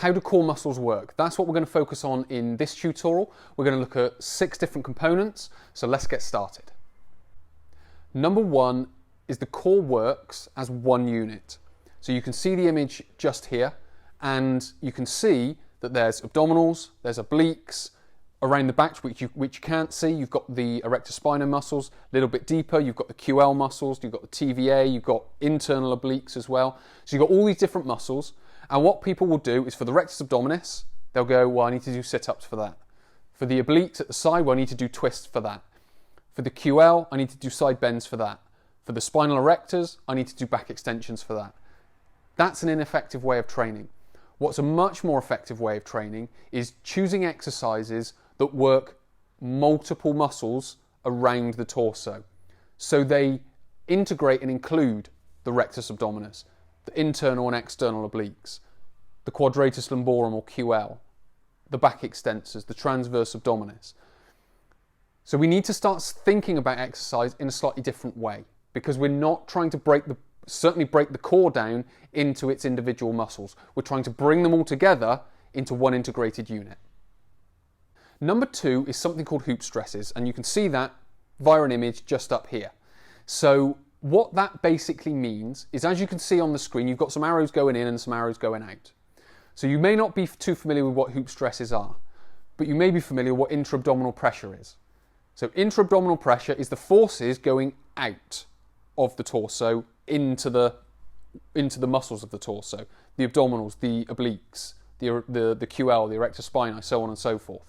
how do core muscles work? That's what we're going to focus on in this tutorial. We're going to look at 6 different components, so let's get started. Number 1 is the core works as one unit. So you can see the image just here, and you can see that there's abdominals, there's obliques, around the back, which you can't see. You've got the erector spinae muscles, a little bit deeper. You've got the QL muscles, you've got the TVA, you've got internal obliques as well. So you've got all these different muscles. And what people will do is for the rectus abdominis, they'll go, well, I need to do sit-ups for that. For the obliques at the side, well, I need to do twists for that. For the QL, I need to do side bends for that. For the spinal erectors, I need to do back extensions for that. That's an ineffective way of training. What's a much more effective way of training is choosing exercises that work multiple muscles around the torso. So they integrate and include the rectus abdominis, the internal and external obliques, the quadratus lumborum or QL, the back extensors, the transverse abdominis. So we need to start thinking about exercise in a slightly different way, because we're not trying to certainly break the core down into its individual muscles. We're trying to bring them all together into one integrated unit. Number 2 is something called hoop stresses, and you can see that via an image just up here. So what that basically means is, as you can see on the screen, you've got some arrows going in and some arrows going out. So you may not be too familiar with what hoop stresses are, but you may be familiar with what intra-abdominal pressure is. So intra-abdominal pressure is the forces going out of the torso into the muscles of the torso, the abdominals, the obliques, the QL, the erector spinae, so on and so forth.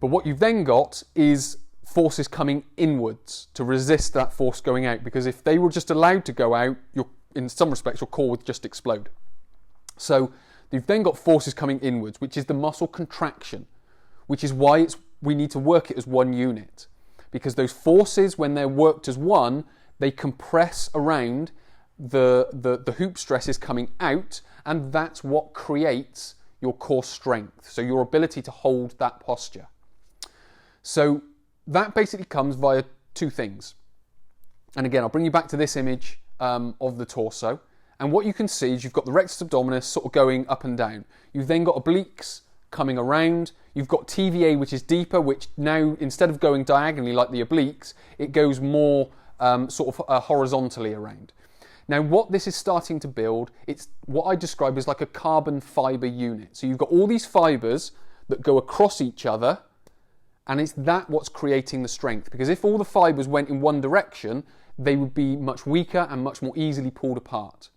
But what you've then got is forces coming inwards to resist that force going out, because if they were just allowed to go out, in some respects your core would just explode. So you've then got forces coming inwards, which is the muscle contraction, which is why we need to work it as one unit, because those forces, when they're worked as one, they compress around the hoop stresses coming out, and that's what creates your core strength, so your ability to hold that posture. So that basically comes via 2 things. And again, I'll bring you back to this image of the torso. And what you can see is you've got the rectus abdominis sort of going up and down. You've then got obliques coming around. You've got TVA, which is deeper, which now, instead of going diagonally like the obliques, it goes more horizontally around. Now, what this is starting to build, it's what I describe as like a carbon fibre unit. So you've got all these fibres that go across each other, and it's what's creating the strength. Because if all the fibres went in one direction, they would be much weaker and much more easily pulled apart.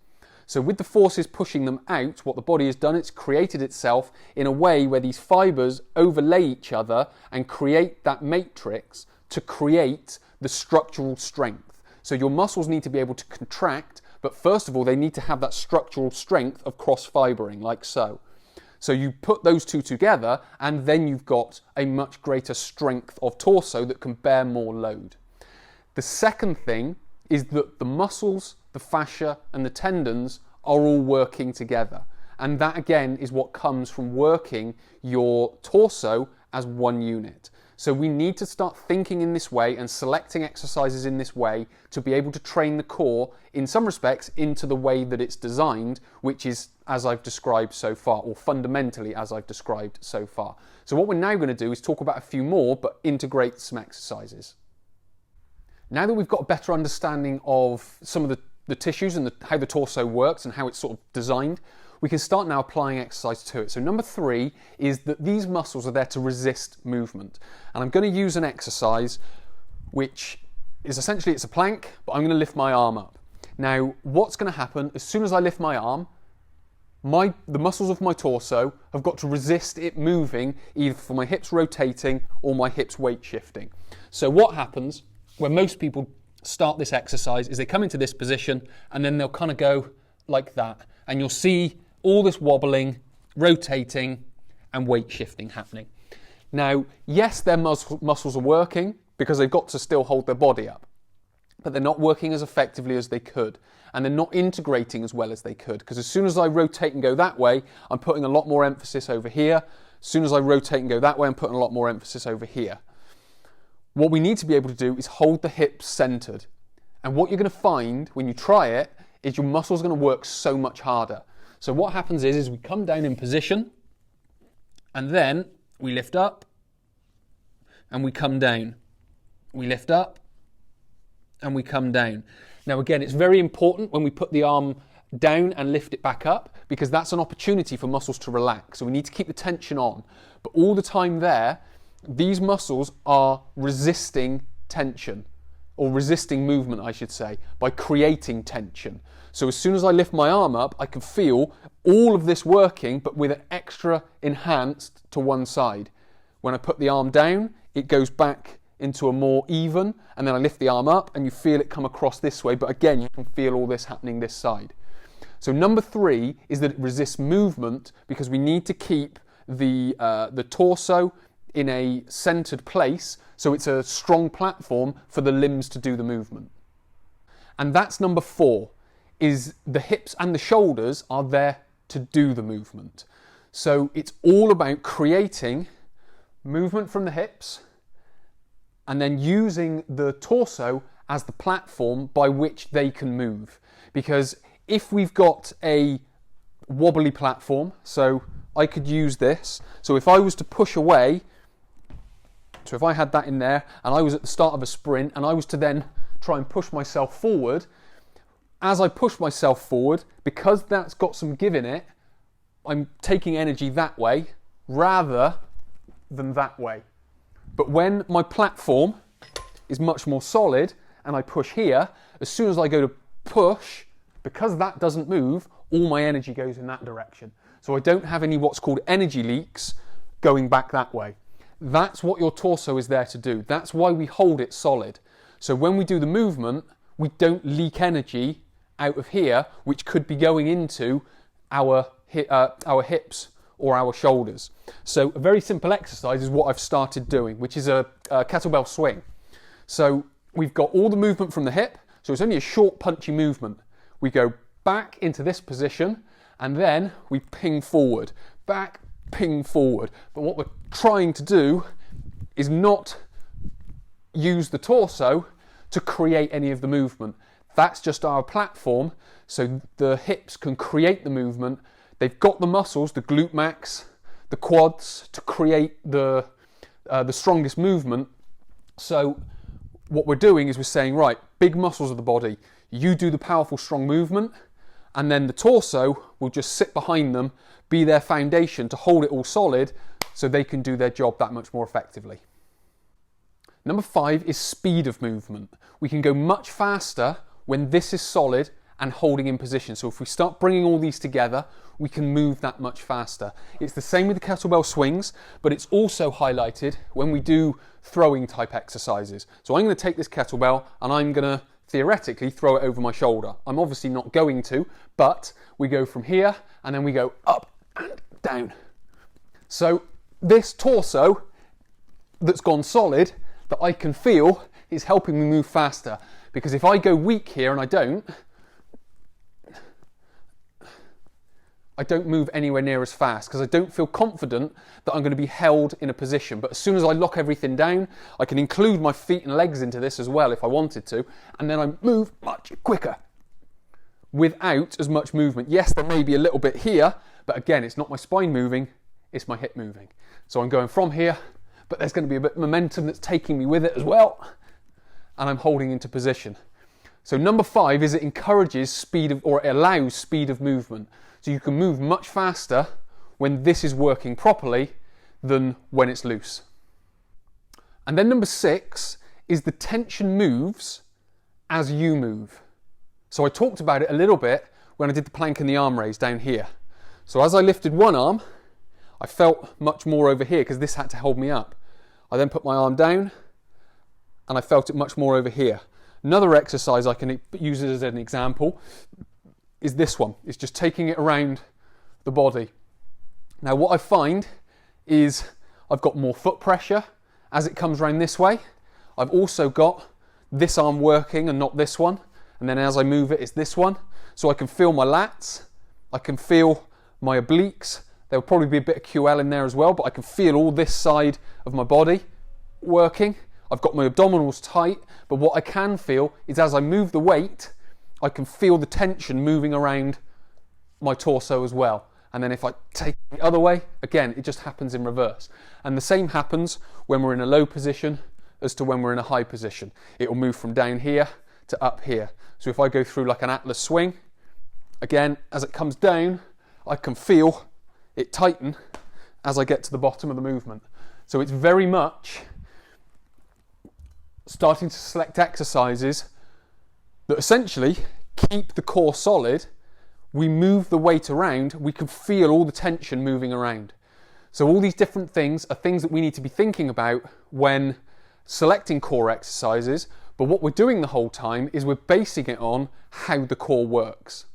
So with the forces pushing them out, what the body has done, it's created itself in a way where these fibres overlay each other and create that matrix to create the structural strength. So your muscles need to be able to contract, but first of all, they need to have that structural strength of cross-fibering, like so. So you put those 2 together, and then you've got a much greater strength of torso that can bear more load. The second thing is that the muscles, the fascia, and the tendons are all working together. And that, again, is what comes from working your torso as one unit. So we need to start thinking in this way and selecting exercises in this way to be able to train the core, in some respects, into the way that it's designed, which is as I've described so far, or fundamentally as I've described so far. So what we're now going to do is talk about a few more, but integrate some exercises. Now that we've got a better understanding of some of the tissues and how the torso works and how it's sort of designed, we can start now applying exercise to it. So number 3 is that these muscles are there to resist movement. And I'm going to use an exercise which is essentially, it's a plank, but I'm going to lift my arm up. Now, what's going to happen as soon as I lift my arm, the muscles of my torso have got to resist it moving, either for my hips rotating or my hips weight shifting. So what happens when most people start this exercise is they come into this position and then they'll kind of go like that. And you'll see all this wobbling, rotating, and weight shifting happening. Now, yes, their muscles are working because they've got to still hold their body up, but they're not working as effectively as they could, and they're not integrating as well as they could, because as soon as I rotate and go that way, I'm putting a lot more emphasis over here. As soon as I rotate and go that way, I'm putting a lot more emphasis over here. What we need to be able to do is hold the hips centered. And what you're going to find when you try it is your muscles are going to work so much harder. So what happens is we come down in position, and then we lift up, and we come down. We lift up, and we come down. Now again, it's very important when we put the arm down and lift it back up, because that's an opportunity for muscles to relax. So we need to keep the tension on. But all the time there, these muscles are resisting tension, or resisting movement, I should say, by creating tension. So as soon as I lift my arm up, I can feel all of this working, but with an extra enhanced to one side. When I put the arm down, it goes back into a more even, and then I lift the arm up and you feel it come across this way, but again, you can feel all this happening this side. So number 3 is that it resists movement, because we need to keep the torso in a centered place, so it's a strong platform for the limbs to do the movement. And that's number 4, is the hips and the shoulders are there to do the movement. So it's all about creating movement from the hips and then using the torso as the platform by which they can move. Because if we've got a wobbly platform, so I could use this, so if I was to push away, so if I had that in there and I was at the start of a sprint and I was to then try and push myself forward, as I push myself forward, because that's got some give in it, I'm taking energy that way rather than that way. But when my platform is much more solid and I push here, as soon as I go to push, because that doesn't move, all my energy goes in that direction. So I don't have any what's called energy leaks going back that way. That's what your torso is there to do. That's why we hold it solid. So when we do the movement, we don't leak energy out of here, which could be going into our hips or our shoulders. So a very simple exercise is what I've started doing, which is a kettlebell swing. So we've got all the movement from the hip, so it's only a short punchy movement. We go back into this position and then we ping forward, back, ping forward. But what we're trying to do is not use the torso to create any of the movement. That's just our platform, so the hips can create the movement. They've got the muscles, the glute max, the quads, to create the strongest movement. So what we're doing is we're saying, right, big muscles of the body, you do the powerful, strong movement, and then the torso will just sit behind them, be their foundation to hold it all solid, so they can do their job that much more effectively. Number 5 is speed of movement. We can go much faster when this is solid and holding in position. So if we start bringing all these together, we can move that much faster. It's the same with the kettlebell swings, but it's also highlighted when we do throwing type exercises. So I'm going to take this kettlebell and I'm going to theoretically throw it over my shoulder. I'm obviously not going to, but we go from here and then we go up and down. So this torso that's gone solid that I can feel is helping me move faster, because if I go weak here and I don't move anywhere near as fast, because I don't feel confident that I'm going to be held in a position. But as soon as I lock everything down, I can include my feet and legs into this as well if I wanted to, and then I move much quicker without as much movement. Yes, there may be a little bit here, but again, it's not my spine moving, it's my hip moving. So I'm going from here, but there's going to be a bit of momentum that's taking me with it as well, and I'm holding into position. So number 5 is it encourages speed of, or it allows speed of movement. So you can move much faster when this is working properly than when it's loose. And then number 6 is the tension moves as you move. So I talked about it a little bit when I did the plank and the arm raise down here. So as I lifted one arm, I felt much more over here because this had to hold me up. I then put my arm down and I felt it much more over here. Another exercise I can use as an example is this one. It's just taking it around the body. Now what I find is I've got more foot pressure as it comes around this way. I've also got this arm working and not this one. And then as I move it, it's this one. So I can feel my lats, I can feel my obliques. There'll probably be a bit of QL in there as well, but I can feel all this side of my body working. I've got my abdominals tight, but what I can feel is as I move the weight, I can feel the tension moving around my torso as well. And then if I take it the other way, again, it just happens in reverse. And the same happens when we're in a low position as to when we're in a high position. It will move from down here to up here. So if I go through like an Atlas swing, again, as it comes down, I can feel it tighten as I get to the bottom of the movement. So it's very much starting to select exercises that essentially keep the core solid. We move the weight around, we can feel all the tension moving around. So all these different things are things that we need to be thinking about when selecting core exercises, but what we're doing the whole time is we're basing it on how the core works.